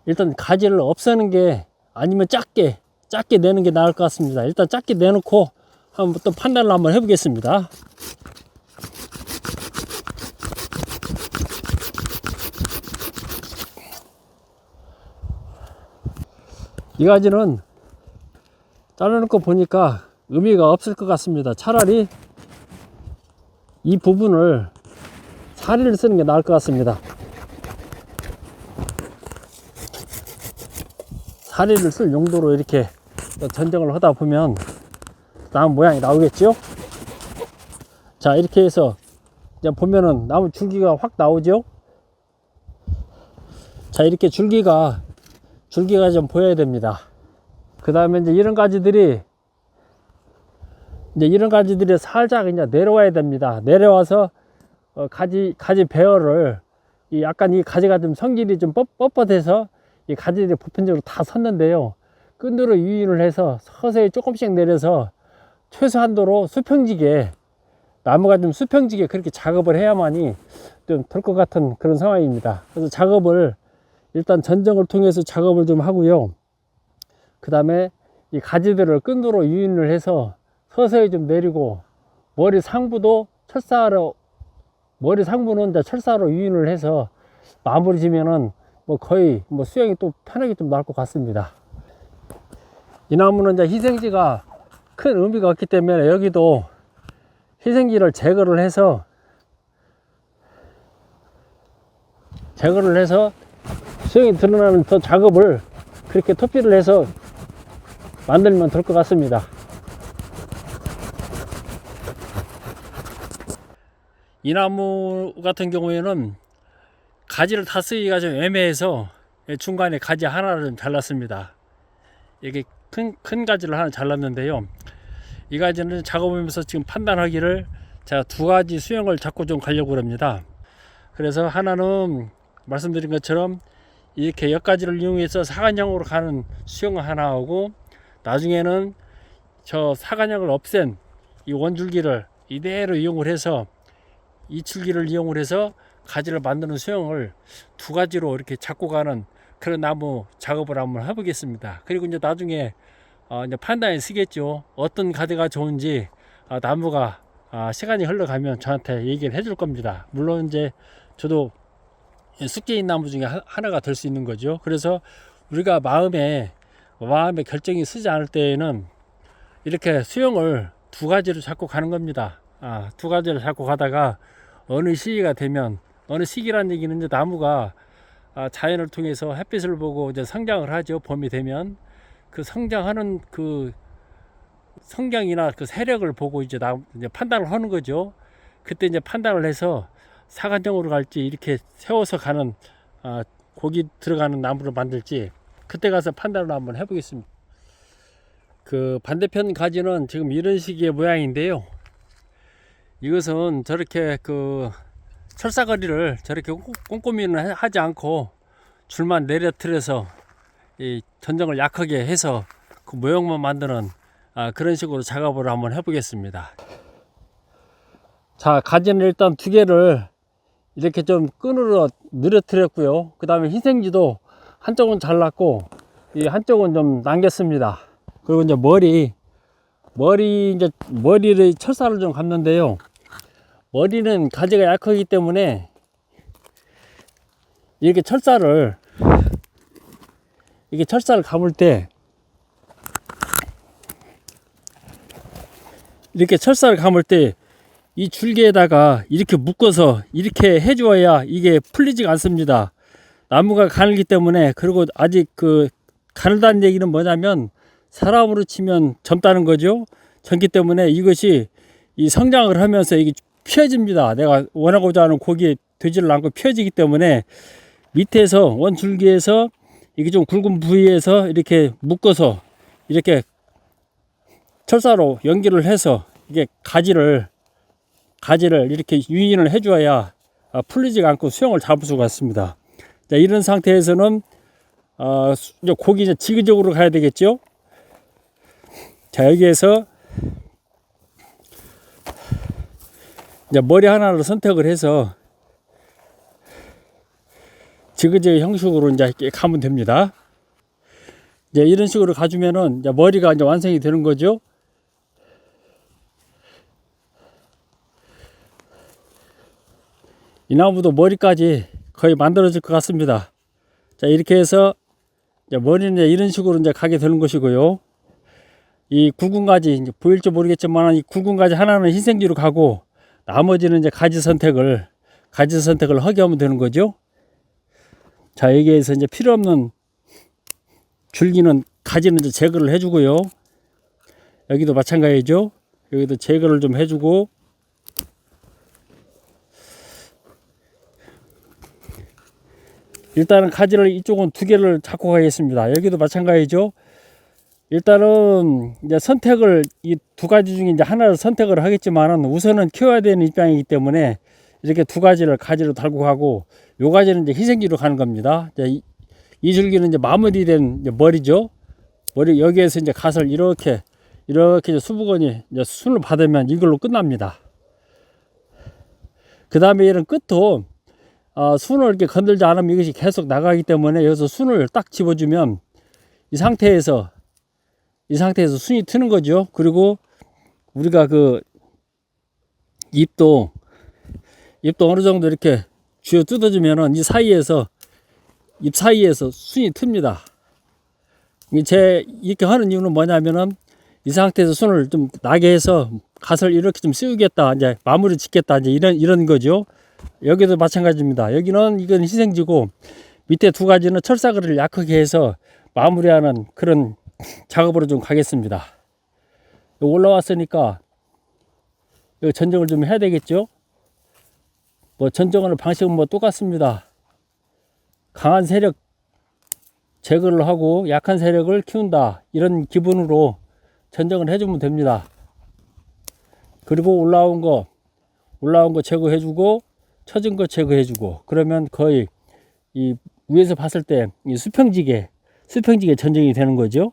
일단 가지를 없애는 게 아니면 작게 내는 게 나을 것 같습니다. 일단 작게 내놓고 한번 또 판단을 한번 해보겠습니다. 이 가지는 잘라놓고 보니까 의미가 없을 것 같습니다. 차라리 이 부분을 사리를 쓰는 게 나을 것 같습니다. 사리를 쓸 용도로 이렇게 전정을 하다 보면 나무 모양이 나오겠죠. 자, 이렇게 해서 이제 보면은 나무 줄기가 확 나오죠. 자, 이렇게 줄기가 좀 보여야 됩니다. 그 다음에 이제 이런 가지들이 살짝 이제 내려와야 됩니다. 내려와서 가지 배열을 약간 이 가지가 좀 성질이 좀 뻣뻣해서 이 가지들이 보편적으로 다 섰는데요. 끈으로 유인을 해서 서서히 조금씩 내려서 최소한도로 수평지게, 나무가 좀 수평지게 그렇게 작업을 해야만이 좀 될 것 같은 그런 상황입니다. 그래서 작업을 일단 전정을 통해서 작업을 좀 하고요. 그 다음에 이 가지들을 끈으로 유인을 해서 서서히 좀 내리고, 머리 상부는 이제 철사로 유인을 해서 마무리 지면은 거의 수영이 또 편하게 좀 나올 것 같습니다. 이 나무는 이제 희생지가 큰 의미가 없기 때문에 여기도 희생지를 제거를 해서 수영이 드러나는 더 작업을 그렇게 토피를 해서 만들면 될 것 같습니다. 이 나무 같은 경우에는 가지를 다 쓰기가 좀 애매해서 중간에 가지 하나를 좀 잘랐습니다. 이게 큰 가지를 하나 잘랐는데요. 이 가지는 작업하면서 지금 판단하기를 제가 두 가지 수영을 잡고 좀 가려고 합니다. 그래서 하나는 말씀드린 것처럼 이렇게 옆가지를 이용해서 사간형으로 가는 수영을 하나 하고, 나중에는 저 사간형을 없앤 이 원줄기를 이대로 이용을 해서 이 줄기를 이용을 해서 가지를 만드는 수영을 두 가지로 이렇게 잡고 가는 그런 나무 작업을 한번 해보겠습니다. 그리고 이제 나중에 이제 판단에 쓰겠죠. 어떤 가지가 좋은지 나무가 시간이 흘러가면 저한테 얘기를 해줄 겁니다. 물론 이제 저도 숙제인 나무 중에 하나가 될 수 있는 거죠. 그래서 우리가 마음에 결정이 서지 않을 때에는 이렇게 수영을 두 가지로 잡고 가는 겁니다. 두 가지를 잡고 가다가 어느 시기가 되면, 어느 시기란 얘기는 이제 나무가 자연을 통해서 햇빛을 보고 이제 성장을 하죠. 봄이 되면 그 성장하는 그 성장이나 그 세력을 보고 이제 판단을 하는 거죠. 그때 이제 판단을 해서 사간형으로 갈지 이렇게 세워서 가는 고기 들어가는 나무를 만들지, 그때 가서 판단을 한번 해보겠습니다. 그 반대편 가지는 지금 이런 식의 모양인데요. 이것은 저렇게 그 철사거리를 저렇게 꼼꼼히는 하지 않고 줄만 내려틀어서 이 전정을 약하게 해서 그 모형만 만드는 그런 식으로 작업을 한번 해보겠습니다. 자, 가지는 일단 두 개를 이렇게 좀 끈으로 늘어뜨렸고요. 그 다음에 희생지도 한쪽은 잘랐고 이 한쪽은 좀 남겼습니다. 그리고 이제 머리를 철사를 좀 감는데요. 머리는 가지가 약하기 때문에 이렇게 철사를 감을 때 이 줄기에다가 이렇게 묶어서 이렇게 해줘야 이게 풀리지가 않습니다. 나무가 가늘기 때문에. 그리고 아직 그 가늘다는 얘기는 뭐냐면 사람으로 치면 젊다는 거죠. 젊기 때문에 이것이 이 성장을 하면서 이게 펴집니다. 내가 원하고자 하는 고기에 되지를 않고 펴지기 때문에 밑에서 원줄기에서 이게 좀 굵은 부위에서 이렇게 묶어서 이렇게 철사로 연결을 해서 이게 가지를 이렇게 유인을 해줘야 풀리지가 않고 수영을 잡을 수가 있습니다. 자, 이런 상태에서는 이제 고기 이제 지그적으로 가야 되겠죠. 자, 여기에서 이제 머리 하나를 선택을 해서 지그재그 형식으로 이제 이렇게 가면 됩니다. 이제 이런 식으로 가주면은 이제 머리가 이제 완성이 되는 거죠. 이 나무도 머리까지 거의 만들어질 것 같습니다. 자, 이렇게 해서 이제 머리는 이제 이런 식으로 이제 가게 되는 것이고요. 이 굵은 가지, 이제 보일지 모르겠지만 이 굵은 가지 하나는 희생지로 가고 나머지는 이제 가지 선택을 하게 하면 되는 거죠. 자, 여기에서 이제 필요 없는 줄기는 가지는 이제 제거를 해주고요. 여기도 마찬가지죠. 여기도 제거를 좀 해주고, 일단은 가지를 이쪽은 2개를 잡고 가겠습니다. 여기도 마찬가지죠. 일단은 이제 선택을 이 2가지 중에 이제 하나를 선택을 하겠지만은 우선은 키워야 되는 입장이기 때문에 이렇게 2가지를 가지로 달고 가고, 요 가지는 이제 희생지로 가는 겁니다. 이제 이 줄기는 이제 마무리된 이제 머리죠. 머리 여기에서 이제 갓을 이렇게 이제 수부건이 이제 순을 받으면 이걸로 끝납니다. 그 다음에 이런 끝도 순을 이렇게 건들지 않으면 이것이 계속 나가기 때문에 여기서 순을 딱 집어주면 이 상태에서 순이 트는 거죠. 그리고 우리가 그 잎도 어느 정도 이렇게 쥐어 뜯어주면은 이 사이에서 잎 사이에서 순이 틉니다. 이렇게 하는 이유는 뭐냐면은 이 상태에서 순을 좀 나게 해서 갓을 이렇게 좀 씌우겠다, 이제 마무리 짓겠다, 이제 이런 거죠. 여기도 마찬가지입니다. 이건 희생지고 밑에 2가지는 철사거리를 약하게 해서 마무리하는 그런 작업으로 좀 가겠습니다. 올라왔으니까 전정을 좀 해야 되겠죠. 뭐 전정하는 방식은 뭐 똑같습니다. 강한 세력 제거를 하고 약한 세력을 키운다, 이런 기분으로 전정을 해주면 됩니다. 그리고 올라온 거 제거해주고 처진 거 제거해주고, 그러면 거의 이 위에서 봤을 때 이 수평지게 전정이 되는 거죠.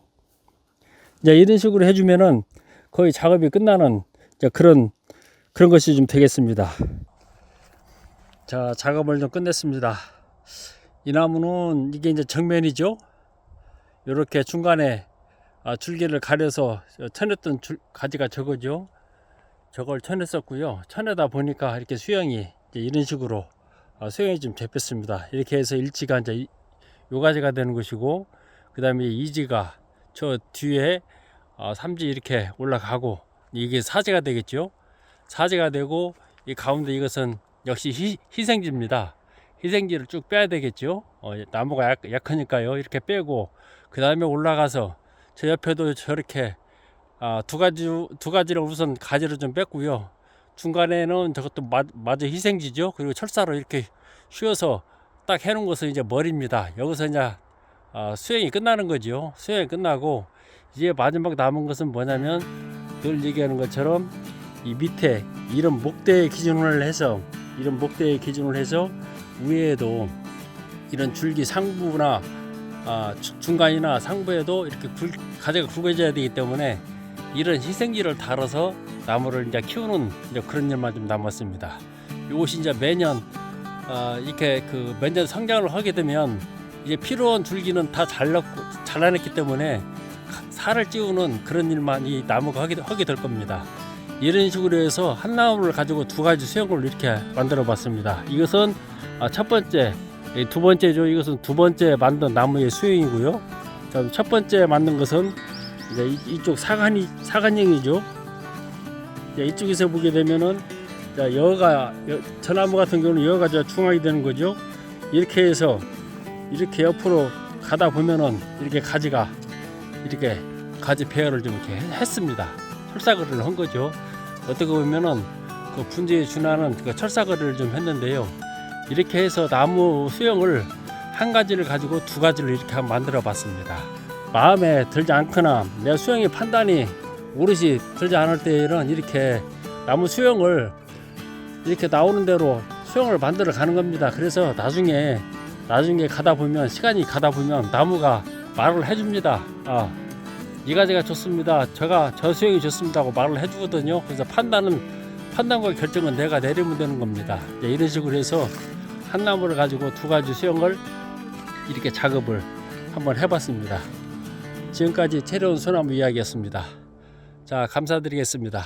이제 이런 식으로 해주면은 거의 작업이 끝나는 이제 그런 것이 좀 되겠습니다. 자, 작업을 좀 끝냈습니다. 이 나무는 이게 이제 정면이죠. 이렇게 중간에 줄기를 가려서 쳐냈던 가지가 저거죠. 저걸 쳐냈었고요. 쳐내다 보니까 이렇게 수영이 이제 이런 식으로 수영이 좀 잡혔습니다. 이렇게 해서 일지가 이제 요 가지가 되는 것이고, 그 다음에 이지가 저 뒤에 3지 이렇게 올라가고, 이게 4지가 되겠죠. 4지가 되고, 이 가운데 이것은 역시 희생지입니다. 희생지를 쭉 빼야 되겠죠. 나무가 약하니까요. 이렇게 빼고, 그 다음에 올라가서 저 옆에도 저렇게 두 가지를 우선 가지를 좀 뺐고요. 중간에는 저것도 마저 희생지죠. 그리고 철사로 이렇게 휘어서 딱 해놓은 것은 이제 머리입니다. 여기서 이제 수행이 끝나는 거죠. 수행이 끝나고 이제 마지막 남은 것은 뭐냐면, 늘 얘기하는 것처럼 이 밑에 이런 목대의 기준을 해서 위에도 이런 줄기 상부나 중간이나 상부에도 이렇게 가지가 굵어져야 되기 때문에 이런 희생지를 달아서 나무를 이제 키우는 이제 그런 일만 좀 남았습니다. 이것이 이제 매년 이렇게 매년 성장을 하게 되면 이제 필요한 줄기는 다 잘라냈기 때문에 살을 찌우는 그런 일만 이 나무가 하게 될 겁니다. 이런 식으로 해서 한 나무를 가지고 2가지 수영을 이렇게 만들어 봤습니다. 이것은 첫 번째, 2번째죠. 이것은 2번째 만든 나무의 수영이고요. 첫 번째 만든 것은 이제 이쪽 사간형이죠. 이쪽에서 보게 되면은 저 나무 같은 경우는 여가 중앙이 되는 거죠. 이렇게 해서 이렇게 옆으로 가다 보면은 이렇게 가지가 이렇게 가지 배열을 좀 이렇게 했습니다. 철사거리를 한 거죠. 어떻게 보면은 그 분재에 준하는 그 철사거리를 좀 했는데요. 이렇게 해서 나무 수영을 한 가지를 가지고 2가지를 이렇게 한번 만들어 봤습니다. 마음에 들지 않거나 내 수영의 판단이 오롯이 들지 않을 때에는 이렇게 나무 수영을 이렇게 나오는 대로 수영을 만들어 가는 겁니다. 그래서 나중에 가다 보면, 시간이 가다 보면 나무가 말을 해줍니다. 이 가지가 좋습니다. 저 수영이 좋습니다 하고 말을 해주거든요. 그래서 판단과 결정은 내가 내리면 되는 겁니다. 이런 식으로 해서 한 나무를 가지고 2가지 수영을 이렇게 작업을 한번 해봤습니다. 지금까지 채려온 소나무 이야기였습니다. 자, 감사드리겠습니다.